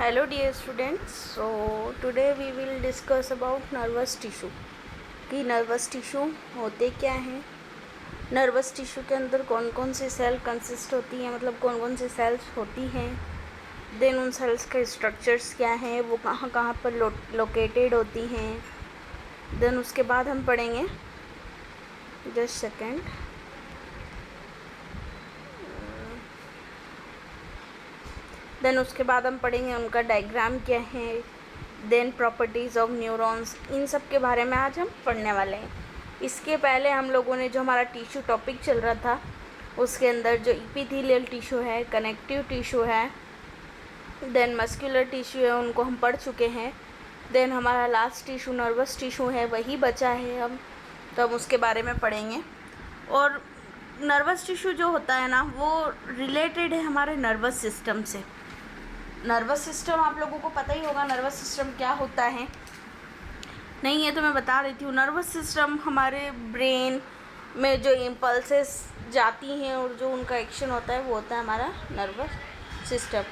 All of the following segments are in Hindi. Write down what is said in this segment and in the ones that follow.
Hello dear students, so today we will discuss about nervous tissue कि नर्वस टिश्यू होते क्या हैं, नर्वस टिश्यू के अंदर कौन कौन सी सेल कंसिस्ट होती हैं, मतलब कौन कौन सी सेल्स होती हैं, देन उन सेल्स के स्ट्रक्चर्स क्या हैं, वो कहाँ कहाँ पर लोकेटेड होती हैं। देन उसके बाद हम पढ़ेंगे, जस्ट सेकेंड, देन उसके बाद हम पढ़ेंगे उनका डायग्राम क्या है, देन प्रॉपर्टीज़ ऑफ न्यूरॉन्स, इन सब के बारे में आज हम पढ़ने वाले हैं। इसके पहले हम लोगों ने जो हमारा टिश्यू टॉपिक चल रहा था उसके अंदर जो इपिथेलियल टिश्यू है, कनेक्टिव टिश्यू है, देन मस्कुलर टिश्यू है, उनको हम पढ़ चुके हैं। देन हमारा लास्ट टिश्यू नर्वस टिश्यू है, वही बचा है हम, तो हम उसके बारे में पढ़ेंगे। और नर्वस टिश्यू जो होता है ना, वो रिलेटेड है हमारे नर्वस सिस्टम से। नर्वस सिस्टम आप लोगों को पता ही होगा नर्वस सिस्टम क्या होता है, नहीं है तो मैं बता देती हूँ। नर्वस सिस्टम हमारे ब्रेन में जो इम्पल्सेस जाती हैं और जो उनका एक्शन होता है वो होता है हमारा नर्वस सिस्टम।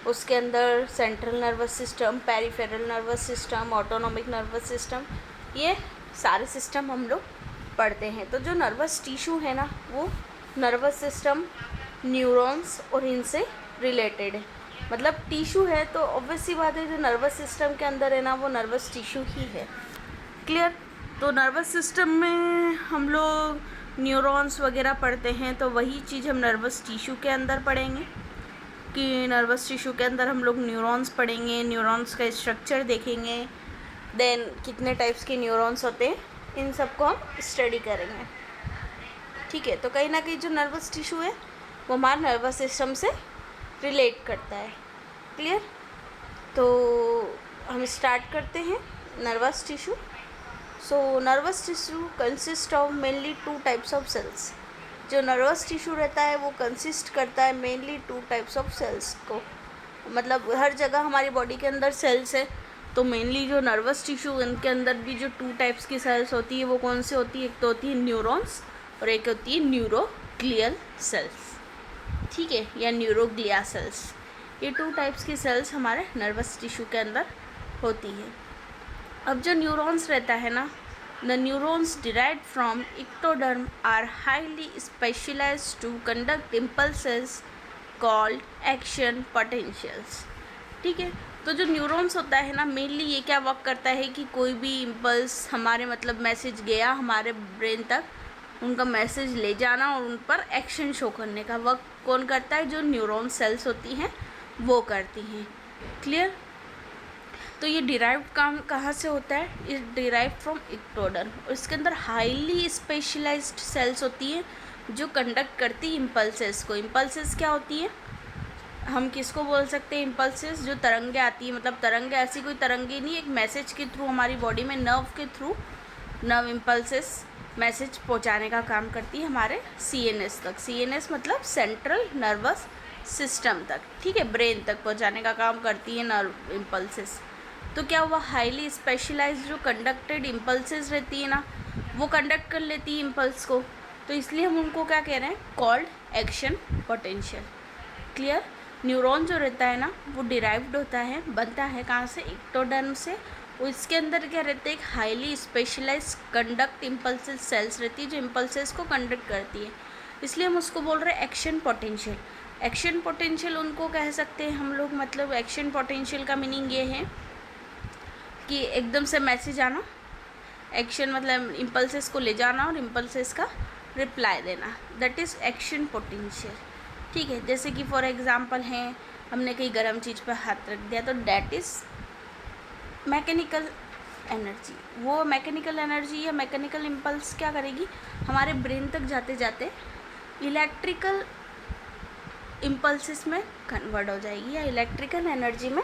उसके अंदर central nervous system, peripheral nervous system, autonomic nervous system, ये सारे सिस्टम हम लोग पढ़ते हैं। तो जो नर्वस टिश्यू है ना, वो नर्वस सिस्टम, न्यूरॉन्स और इनसे रिलेटेड है। मतलब टिश्यू है तो ऑब्वियस सी बात है, जो नर्वस सिस्टम के अंदर है ना, वो नर्वस टिश्यू ही है। क्लियर? तो नर्वस सिस्टम में हम लोग न्यूरॉन्स वगैरह पढ़ते हैं, तो वही चीज़ हम नर्वस टिश्यू के अंदर पढ़ेंगे कि नर्वस टिश्यू के अंदर हम लोग न्यूरॉन्स पढ़ेंगे, न्यूरॉन्स का स्ट्रक्चर देखेंगे, देन कितने टाइप्स के न्यूरॉन्स होते हैं, इन सबको हम स्टडी करेंगे। ठीक है, तो कहीं ना कहीं जो नर्वस टिश्यू है वो हमारे नर्वस सिस्टम से रिलेट करता है। क्लियर? तो हम स्टार्ट करते हैं nervous tissue. So nervous tissue consist of mainly 2 types of cells. जो नर्वस टिश्यू रहता है वो कंसिस्ट करता है मेनली 2 टाइप्स ऑफ सेल्स को। मतलब हर जगह हमारी बॉडी के अंदर सेल्स है, तो मेनली जो नर्वस टिश्यू, इनके अंदर भी जो 2 टाइप्स की सेल्स होती है वो कौन सी होती है? एक तो होती है न्यूरॉन्स और एक होती है न्यूरोग्लियल सेल्स। ठीक है, या न्यूरोग्लिया सेल्स। ये 2 टाइप्स की सेल्स हमारे नर्वस टिश्यू के अंदर होती है। अब जो न्यूरॉन्स रहता है ना, the neurons derived from ectoderm are highly specialised to conduct impulses called action potentials. ठीक है, तो जो न्यूरॉन्स होता है ना, मेनली ये क्या वर्क करता है कि कोई भी इम्पल्स हमारे, मतलब मैसेज गया हमारे ब्रेन तक, उनका मैसेज ले जाना और उन पर एक्शन शो करने का वर्क कौन करता है? जो न्यूरॉन सेल्स होती हैं वो करती हैं। क्लियर? तो ये डिराइव्ड काम कहाँ से होता है? इस डिराइव फ्रॉम इक्टोडर्म। और इसके अंदर हाईली स्पेशलाइज्ड सेल्स होती हैं जो कंडक्ट करती है इम्पल्सेस को। इम्पल्सेस क्या होती है? हम किसको बोल सकते हैं इम्पल्सेस? जो तरंगे आती है, मतलब तरंगे ऐसी कोई तरंगे नहीं, एक मैसेज के थ्रू हमारी बॉडी में नर्व के थ्रू, नर्व इम्पल्सेस मैसेज पहुंचाने का काम करती है हमारे CNS तक। CNS मतलब सेंट्रल नर्वस सिस्टम तक। ठीक है, ब्रेन तक पहुंचाने का काम करती है नर्व इम्पल्सेस। तो क्या हुआ? हाईली स्पेशलाइज्ड जो कंडक्टेड इम्पल्सेस रहती है ना, वो कंडक्ट कर लेती है इम्पल्स को, तो इसलिए हम उनको क्या कह रहे हैं? Called action potential. Clear? Neuron जो रहता है ना, वो डिराइव्ड होता है, बनता है कहाँ से? इक्टोडर्म से। और इसके अंदर क्या रहता है? एक highly specialised conduct impulses cells रहती है जो इम्पल्सेस को कंडक्ट करती है, इसलिए हम उसको बोल रहे हैं एक्शन पोटेंशियल। एक्शन पोटेंशियल उनको कह सकते हैं हम लोग, मतलब एक्शन पोटेंशियल का मीनिंग ये है कि एकदम से मैसेज आना, एक्शन मतलब इम्पल्सेस को ले जाना और इम्पल्सेस का रिप्लाई देना, दैट इज़ एक्शन पोटेंशियल। ठीक है, जैसे कि फॉर एग्जांपल है, हमने कहीं गर्म चीज़ पर हाथ रख दिया तो दैट इज़ मैकेनिकल एनर्जी। वो मैकेनिकल एनर्जी या मैकेनिकल इम्पल्स क्या करेगी? हमारे ब्रेन तक जाते जाते इलेक्ट्रिकल इम्पल्सिस में कन्वर्ट हो जाएगी या इलेक्ट्रिकल एनर्जी में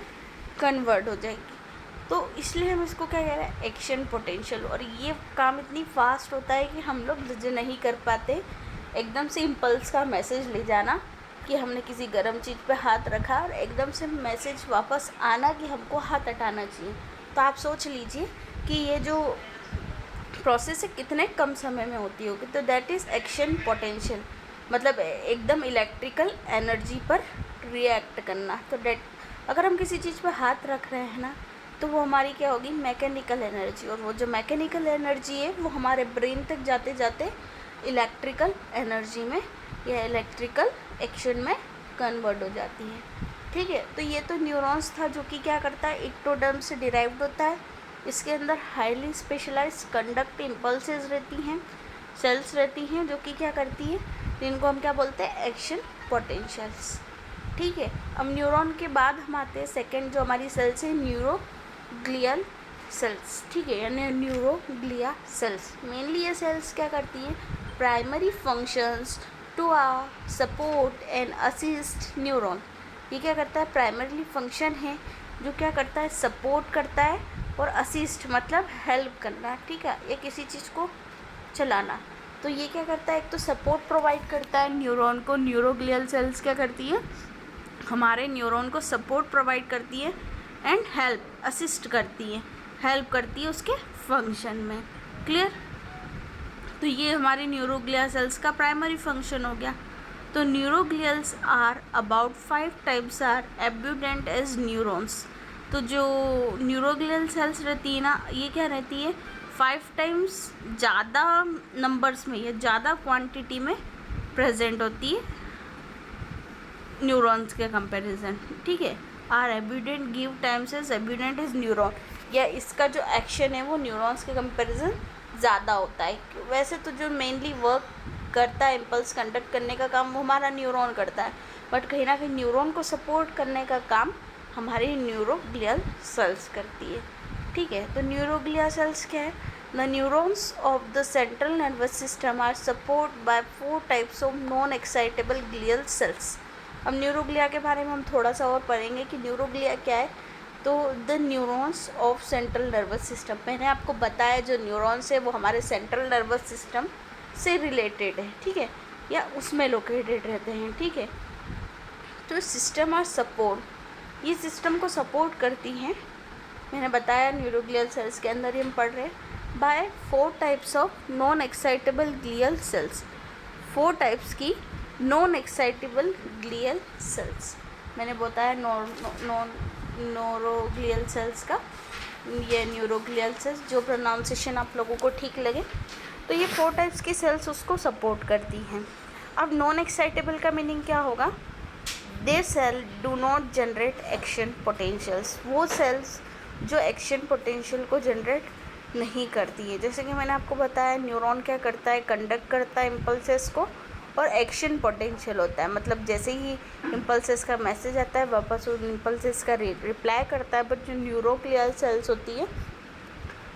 कन्वर्ट हो जाएगी। तो इसलिए हम इसको क्या कह रहे हैं? Action potential. और ये काम इतनी फास्ट होता है कि हम लोग नहीं कर पाते एकदम से इम्पल्स का मैसेज ले जाना कि हमने किसी गर्म चीज़ पे हाथ रखा और एकदम से मैसेज वापस आना कि हमको हाथ हटाना चाहिए। तो आप सोच लीजिए कि ये जो प्रोसेस है कितने कम समय में होती होगी। तो दैट इज़ एक्शन पोटेंशियल, मतलब एकदम इलेक्ट्रिकल एनर्जी पर रिएक्ट करना। तो अगर हम किसी चीज़ पर हाथ रख रहे हैं ना, तो वो हमारी क्या होगी, मैकेनिकल एनर्जी, और वो जो मैकेनिकल एनर्जी है वो हमारे ब्रेन तक जाते जाते इलेक्ट्रिकल एनर्जी में या इलेक्ट्रिकल एक्शन में कन्वर्ट हो जाती है। ठीक है, तो ये तो न्यूरॉन्स था जो कि क्या करता है, इक्टोडर्म से डिराइव्ड होता है। इसके अंदर हाईली स्पेशलाइज्ड कंडक्ट इम्पल्सेस रहती हैं, सेल्स रहती हैं जो कि क्या करती हैं, जिनको हम क्या बोलते हैं, एक्शन पोटेंशियल्स। ठीक है, अब न्यूरॉन के बाद हम आते हैं सेकेंड जो हमारी सेल्स है, न्यूरोग्लियल सेल्स। ठीक है, यानी न्यूरोग्लिया सेल्स। मेनली ये सेल्स क्या करती हैं, primary functions to support and assist neuron. ये क्या करता है, प्राइमरी फंक्शन है जो क्या करता है, सपोर्ट करता है, और असिस्ट मतलब हेल्प करना। ठीक है, ये किसी चीज़ को चलाना। तो ये क्या करता है, एक तो सपोर्ट प्रोवाइड करता है न्यूरॉन को। न्यूरोग्लियल सेल्स क्या करती है, हमारे न्यूरॉन को सपोर्ट प्रोवाइड करती है एंड असिस्ट करती है, हेल्प करती है उसके फंक्शन में। क्लियर। तो ये हमारे न्यूरोग्लिया सेल्स का प्राइमरी फंक्शन हो गया। तो neuroglials are about 5 types are abundant as neurons. तो जो न्यूरोग्लियल सेल्स रहती है ना, ये क्या रहती है, 5 टाइम्स ज़्यादा नंबर्स में या ज़्यादा क्वांटिटी में प्रेजेंट होती है न्यूरॉन्स के कंपैरिजन। ठीक है, are abundant give times as abundant is neuron, या इसका जो एक्शन है वो न्यूरॉन्स के कंपैरिजन ज़्यादा होता है। वैसे तो जो मेनली वर्क करता है इम्पल्स कंडक्ट करने का काम वो हमारा न्यूरॉन करता है, बट कहीं ना कहीं न्यूरॉन को सपोर्ट करने का काम हमारी न्यूरोग्लियल सेल्स करती है। ठीक है, तो न्यूरोग्लिया सेल्स क्या है, the neurons of the central nervous system are support by 4 types of non excitable glial cells. अब न्यूरोग्लिया के बारे में हम थोड़ा सा और पढ़ेंगे कि न्यूरोग्लिया क्या है। तो the neurons of central nervous system, मैंने आपको बताया जो न्यूरॉन्स है वो हमारे सेंट्रल नर्वस सिस्टम से रिलेटेड है। ठीक है, या उसमें लोकेटेड रहते हैं। ठीक है, तो सिस्टम और सपोर्ट, ये सिस्टम को सपोर्ट करती हैं। मैंने बताया न्यूरोग्लियल सेल्स के अंदर ही हम पढ़ रहे हैं by 4 types of non excitable glial cells. 4 types की नॉन एक्साइटेबल ग्लियल सेल्स मैंने बताया। नोरोग्लियल सेल्स का, ये न्यूरोग्लियल सेल्स, जो प्रोनाउंसिएशन आप लोगों को ठीक लगे। तो ये 4 टाइप्स की सेल्स उसको सपोर्ट करती हैं। अब नॉन एक्साइटेबल का मीनिंग क्या होगा, they sell do not generate action potentials. वो सेल्स जो एक्शन पोटेंशियल को जनरेट नहीं करती है। जैसे कि मैंने आपको बताया न्यूरॉन क्या करता है, कंडक्ट करता है इम्पल्सेस को, और एक्शन पोटेंशियल होता है, मतलब जैसे ही इम्पल्सेस का मैसेज आता है वापस उन इम्पल्सेस का रिप्लाई करता है। बट जो न्यूरोग्लियल सेल्स होती है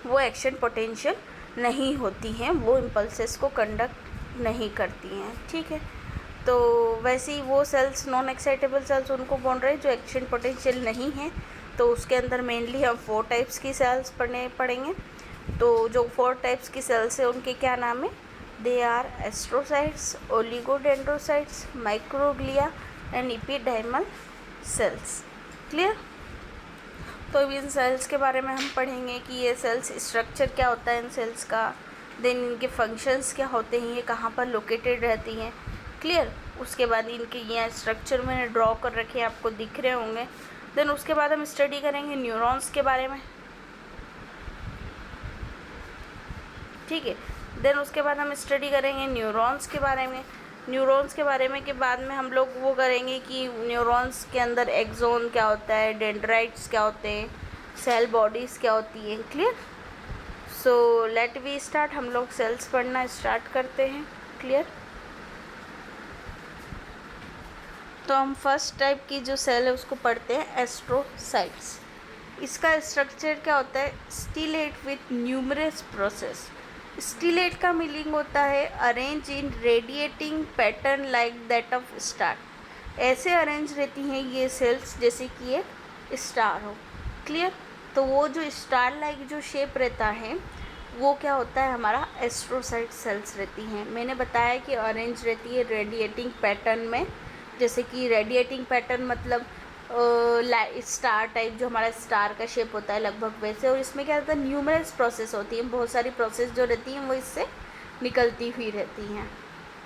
वो एक्शन पोटेंशियल नहीं होती हैं, वो इम्पल्सेस को कंडक्ट नहीं करती हैं। ठीक है, तो वैसे ही वो सेल्स नॉन एक्साइटेबल सेल्स उनको बोल रहे हैं जो एक्शन पोटेंशियल नहीं है। तो उसके अंदर मेनली हम 4 टाइप्स की सेल्स पढ़ेंगे। तो जो 4 टाइप्स की सेल्स है उनके क्या नाम है, they are astrocytes, oligodendrocytes, microglia and epidermal cells. Clear. तो इन सेल्स के बारे में हम पढ़ेंगे कि ये सेल्स स्ट्रक्चर क्या होता है इन सेल्स का, देन इनके फंक्शंस क्या होते हैं, ये कहाँ पर लोकेटेड रहती हैं। क्लियर। उसके बाद इनके यहाँ स्ट्रक्चर मैंने ड्रॉ कर रखे हैं, आपको दिख रहे होंगे। देन उसके बाद हम स्टडी करेंगे न्यूरॉन्स के बारे में। ठीक है, देन उसके बाद हम स्टडी करेंगे न्यूरॉन्स के बारे में। न्यूरॉन्स के बारे में के बाद में हम लोग वो करेंगे कि न्यूरॉन्स के अंदर एक्सोन क्या होता है, डेंड्राइट्स क्या होते हैं, सेल बॉडीज़ क्या होती हैं। Clear. So let we start, हम लोग सेल्स पढ़ना स्टार्ट करते हैं। क्लियर। तो हम फर्स्ट टाइप की जो सेल है उसको पढ़ते हैं, एस्ट्रोसाइट्स। इसका स्ट्रक्चर क्या होता है, stellate with numerous process. Stellate का मीनिंग होता है arrange in radiating pattern like that of star. ऐसे अरेंज रहती हैं ये सेल्स जैसे कि एक स्टार हो। क्लियर। तो वो जो स्टार लाइक जो शेप रहता है वो क्या होता है, हमारा एस्ट्रोसाइट सेल्स रहती हैं। मैंने बताया कि अरेंज रहती है रेडिएटिंग पैटर्न में, जैसे कि रेडिएटिंग पैटर्न मतलब स्टार टाइप, जो हमारा स्टार का शेप होता है लगभग वैसे। और इसमें क्या होता है, न्यूमरस प्रोसेस होती है, बहुत सारी प्रोसेस जो रहती हैं वो इससे निकलती हुई रहती हैं।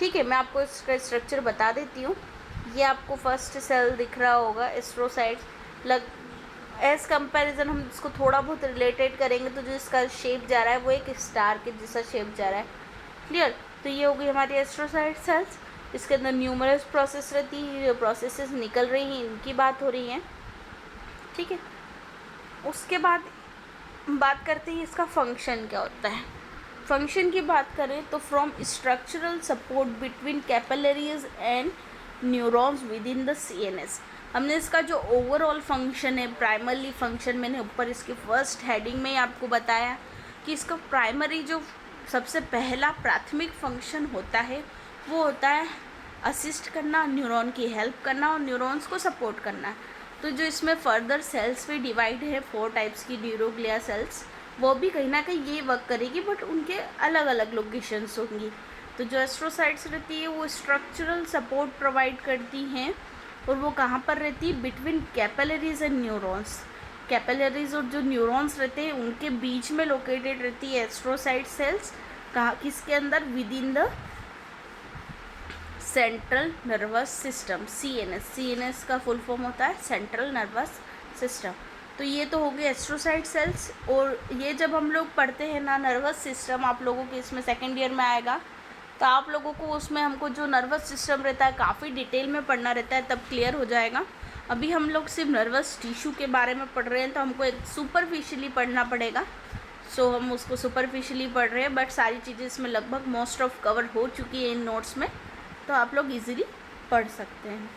ठीक है, मैं आपको इसका स्ट्रक्चर बता देती हूँ। ये आपको फर्स्ट सेल दिख रहा होगा एस्ट्रोसाइट्स। लग एज़ कंपैरिजन हम इसको थोड़ा बहुत रिलेटेड करेंगे तो जो इसका शेप जा रहा है वो एक स्टार के जैसा शेप जा रहा है। क्लियर? तो ये हो गई हमारी एस्ट्रोसाइट सेल्स। इसके अंदर न्यूमरस प्रोसेस रहती है, जो प्रोसेसेस निकल रही हैं इनकी बात हो रही है। ठीक है, उसके बाद बात करते हैं इसका फंक्शन क्या होता है। फंक्शन की बात करें तो from structural support between capillaries and neurons with in the CNS। हमने इसका जो ओवरऑल फंक्शन है, प्राइमरी फंक्शन, मैंने ऊपर इसके फर्स्ट हेडिंग में ही आपको बताया कि इसका प्राइमरी जो सबसे पहला प्राथमिक फंक्शन होता है वो होता है असिस्ट करना, न्यूरॉन की हेल्प करना और न्यूरॉन्स को सपोर्ट करना। तो जो इसमें फर्दर सेल्स भी डिवाइड है 4 टाइप्स की न्यूरोग्लिया सेल्स, वो भी कहीं ना कहीं ये वर्क करेगी, बट उनके अलग अलग लोकेशंस होंगी। तो जो एस्ट्रोसाइट्स रहती है वो स्ट्रक्चरल सपोर्ट प्रोवाइड करती हैं और वो कहाँ पर रहती है, between capillaries and neurons. Capillaries और जो न्यूरॉन्स रहते हैं उनके बीच में लोकेटेड रहती है एस्ट्रोसाइट सेल्स। कहाँ, किसके अंदर, with in the central nervous system, CNS का फुल फॉर्म होता है सेंट्रल नर्वस सिस्टम। तो ये तो हो गए एस्ट्रोसाइट सेल्स। और ये जब हम लोग पढ़ते हैं ना नर्वस सिस्टम, आप लोगों के इसमें सेकेंड ईयर में आएगा, तो आप लोगों को उसमें हमको जो नर्वस सिस्टम रहता है काफ़ी डिटेल में पढ़ना रहता है, तब क्लियर हो जाएगा। अभी हम लोग सिर्फ नर्वस टिश्यू के बारे में पढ़ रहे हैं, तो हमको एक सुपरफिशियली पढ़ना पड़ेगा। सो हम उसको सुपरफिशियली पढ़ रहे हैं, बट सारी चीज़ें इसमें लगभग मोस्ट ऑफ कवर हो चुकी है इन नोट्स में, तो आप लोग इजीली पढ़ सकते हैं।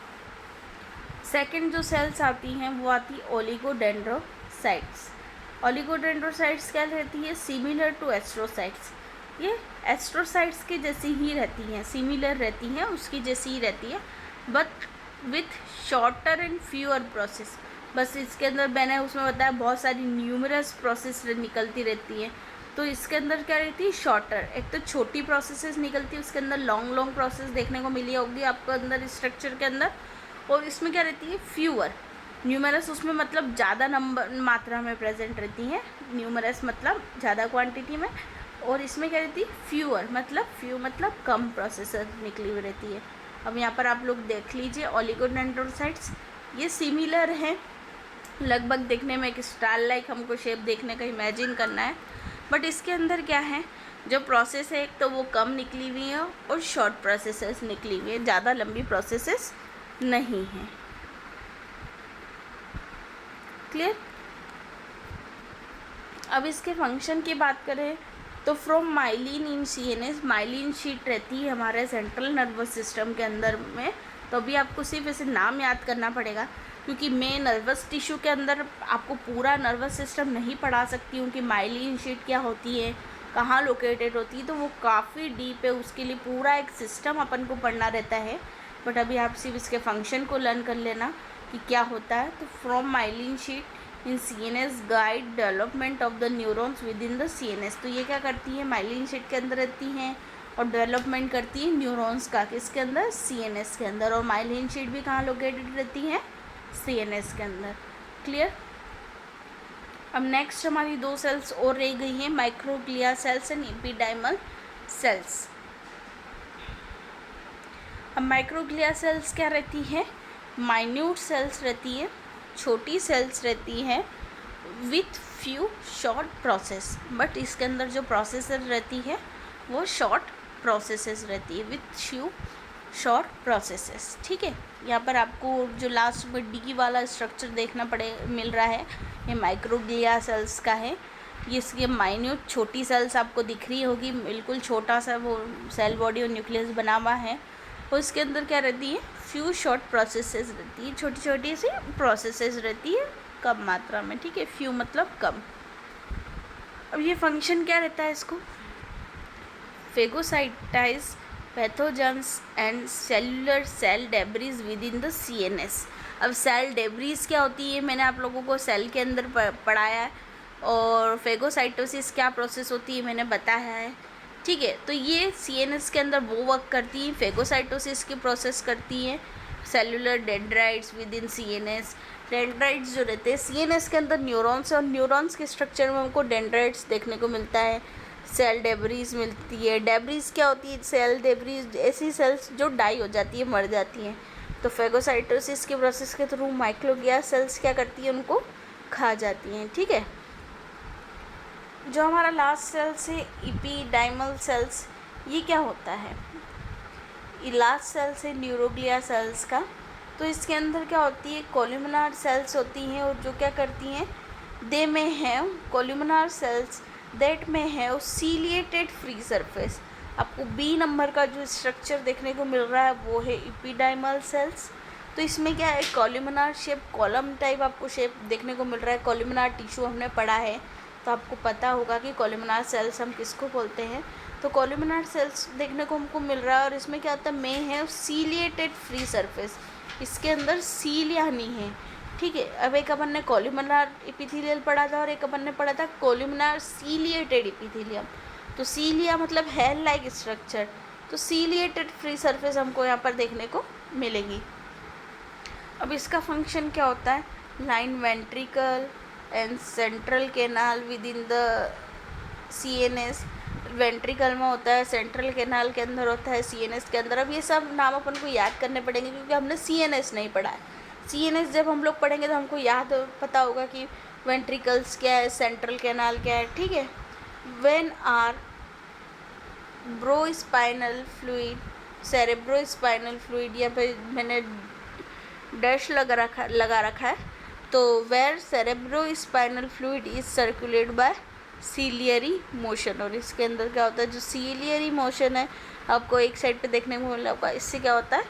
सेकंड जो सेल्स आती हैं वो आती है ओलिगोडेंड्रोसाइट्स। ओलिगोडेंड्रोसाइट्स क्या रहती है, सिमिलर टू एस्ट्रोसाइट्स। ये एस्ट्रोसाइट्स के जैसी ही रहती हैं, सिमिलर रहती हैं, उसकी जैसी ही रहती है, but with shorter and fewer process. बस इसके अंदर मैंने उसमें बताया बहुत सारी न्यूमरस प्रोसेस निकलती रहती हैं। तो इसके अंदर क्या रहती है, शॉर्टर, एक तो छोटी प्रोसेसेस निकलती है, उसके अंदर लॉन्ग लॉन्ग प्रोसेस देखने को मिली होगी आपको अंदर स्ट्रक्चर के अंदर। और इसमें क्या रहती है, फ्यूअर। न्यूमरस उसमें मतलब ज़्यादा नंबर मात्रा में प्रेजेंट रहती है, न्यूमरस मतलब ज़्यादा क्वांटिटी में। और इसमें क्या रहती है, फ्यूअर मतलब कम प्रोसेसर निकली हुई रहती है। अब यहाँ पर आप लोग देख लीजिए ओलिगोडेंड्रोसाइट्स, ये सिमिलर हैं, लगभग देखने में एक स्टार लाइक हमको शेप देखने का इमेजिन करना है। बट इसके अंदर क्या है, जो प्रोसेस है एक तो वो कम निकली हुई है और शॉर्ट प्रोसेसेस निकली हुई है, ज़्यादा लंबी प्रोसेसेस नहीं हैं। क्लियर? अब इसके फंक्शन की बात करें तो from myelin in CNS, myelin sheath रहती है हमारे सेंट्रल नर्वस सिस्टम के अंदर में। तो अभी आपको सिर्फ ऐसे नाम याद करना पड़ेगा, क्योंकि मैं नर्वस टिश्यू के अंदर आपको पूरा नर्वस सिस्टम नहीं पढ़ा सकती हूँ कि माइलिन शीट क्या होती है, कहाँ लोकेटेड होती है, तो वो काफ़ी डीप है, उसके लिए पूरा एक सिस्टम अपन को पढ़ना रहता है। बट अभी आप सिर्फ इसके फंक्शन को लर्न कर लेना कि क्या होता है। तो from myelin sheet in CNS guide development of the neurons with in the CNS। तो ये क्या करती है, माइलिन शीट के अंदर रहती हैं और डेवलपमेंट करती है न्यूरॉन्स का, किसके अंदर, CNS के अंदर। और माइलिन शीट भी कहाँ लोकेटेड रहती है, CNS के अंदर। क्लियर? अब नेक्स्ट हमारी 2 सेल्स और रह गई हैं, microglia cells and ependymal cells. अब माइक्रोग्लिया सेल्स क्या रहती है, माइन्यूट सेल्स रहती है, छोटी सेल्स रहती हैं with few short process. But इसके अंदर जो प्रोसेसर रहती है वो शॉर्ट प्रोसेसेस रहती है, विथ फ्यू शॉर्ट प्रोसेसेस। ठीक है, यहाँ पर आपको जो लास्ट में डी वाला स्ट्रक्चर देखना मिल रहा है, ये माइक्रोग्लिया सेल्स का है। ये इसकी माइन्यूट छोटी सेल्स आपको दिख रही होगी, बिल्कुल छोटा सा वो सेल बॉडी और न्यूक्लियस बना हुआ है। और इसके अंदर क्या रहती है, फ्यू शॉर्ट प्रोसेसेस रहती है, छोटी छोटी सी प्रोसेसेस रहती है कम मात्रा में। ठीक है, फ्यू मतलब कम। अब ये फंक्शन क्या रहता है इसको, phagocytize pathogens and cellular cell debris within the CNS। अब सेल डेब्रीज क्या होती है, मैंने आप लोगों को सेल के अंदर पढ़ाया है, और फेगोसाइटोसिस क्या प्रोसेस होती है मैंने बताया है। ठीक है, तो ये CNS के अंदर वो वर्क करती है, फेगोसाइटोसिस की प्रोसेस करती है। Cellular dendrites with in CNS, dendrites जो रहते हैं CNS के अंदर न्यूरॉन्स, और न्यूरॉन्स के स्ट्रक्चर में हमको डेंड्राइट्स देखने को मिलता है। सेल डेब्रीज मिलती है। डेब्रीज क्या होती है, सेल डेब्रीज ऐसी सेल्स जो डाई हो जाती है, मर जाती हैं। तो फेगोसाइटोसिस के प्रोसेस के थ्रू माइक्रोग्लिया सेल्स क्या करती है, उनको खा जाती हैं। ठीक है, जो हमारा लास्ट सेल्स है इपीडाइमल सेल्स, ये क्या होता है, ये लास्ट सेल्स है न्यूरोग्लिया सेल्स का। तो इसके अंदर क्या होती है, कोल्यूमिनार सेल्स होती हैं, और जो क्या करती हैं, दे में हैव कोल्यूमिनार सेल्स दैट में हैव सीलिएटेड फ्री सरफेस। आपको बी नंबर का जो स्ट्रक्चर देखने को मिल रहा है वो है इपीडाइमल सेल्स। तो इसमें क्या है, कॉल्यूमिनार शेप, कॉलम टाइप आपको शेप देखने को मिल रहा है। कॉल्यूमिनार टिश्यू हमने पढ़ा है, तो आपको पता होगा कि कॉल्यूमिनार सेल्स हम किसको बोलते हैं। तो कॉल्यूमिनार सेल्स देखने को हमको मिल रहा है, और इसमें क्या होता है, में है सीलिएटेड फ्री सरफेस, इसके अंदर सीलिया नहीं है। ठीक है, अब एक अपन ने कॉल्यूमिनार एपिथेलियल पढ़ा था और एक अपन ने पढ़ा था कॉल्यूमिनार सीलिएटेड एपिथेलियम। तो सीलिया मतलब हेल लाइक स्ट्रक्चर, तो सीलिएटेड फ्री सरफेस हमको यहाँ पर देखने को मिलेगी। अब इसका फंक्शन क्या होता है, line ventricle and central canal with in the CNS। Ventricle में होता है, सेंट्रल कैनाल के अंदर होता है, CNS के अंदर। अब ये सब नाम अपन को याद करने पड़ेंगे क्योंकि हमने CNS नहीं पढ़ा है। CNS जब हम लोग पढ़ेंगे तो हमको याद पता होगा कि वेंट्रिकल्स क्या है, सेंट्रल कैनाल क्या है। ठीक है, when are cerebrospinal fluid, cerebrospinal fluid, या फिर मैंने डैश लगा रखा है, तो where cerebrospinal fluid is circulate by ciliary motion. और इसके अंदर क्या होता है, जो सीलियरी मोशन है आपको एक साइड पे देखने को मिल होगा, इससे क्या होता है,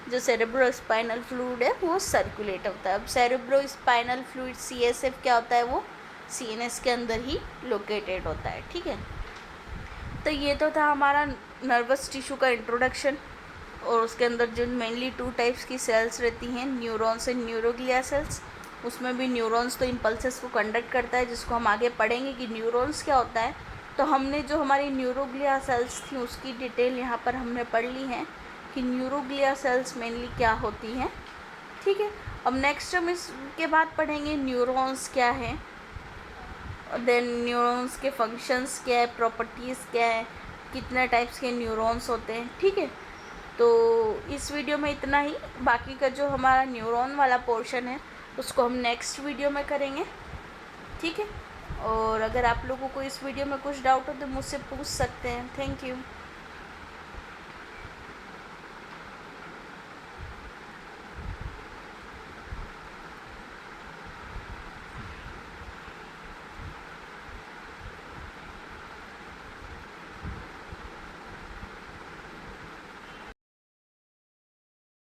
जो सेरेब्रोस्पाइनल फ्लूइड है वो सर्कुलेट होता है। अब सेरेब्रोस्पाइनल फ्लूइड CSF क्या होता है, वो CNS के अंदर ही लोकेटेड होता है। ठीक है, तो ये तो था हमारा नर्वस टिश्यू का इंट्रोडक्शन, और उसके अंदर जो मेनली 2 टाइप्स की सेल्स रहती हैं, न्यूरॉन्स एंड न्यूरोग्लिया सेल्स। उसमें भी न्यूरॉन्स तो इम्पल्सेस को कंडक्ट करता है, जिसको हम आगे पढ़ेंगे कि न्यूरॉन्स क्या होता है। तो हमने जो हमारी न्यूरोग्लिया सेल्स थी उसकी डिटेल यहाँ पर हमने पढ़ ली है कि न्यूरोग्लिया सेल्स मेनली क्या होती हैं। ठीक है, अब नेक्स्ट हम इसके बाद पढ़ेंगे न्यूरॉन्स क्या है, देन न्यूरॉन्स के फंक्शंस क्या है, प्रॉपर्टीज़ क्या है, कितने टाइप्स के न्यूरॉन्स होते हैं। ठीक है, तो इस वीडियो में इतना ही। बाकी का जो हमारा न्यूरॉन वाला पोर्शन है उसको हम नेक्स्ट वीडियो में करेंगे। ठीक है, और अगर आप लोगों को इस वीडियो में कुछ डाउट हो तो मुझसे पूछ सकते हैं। Thank you.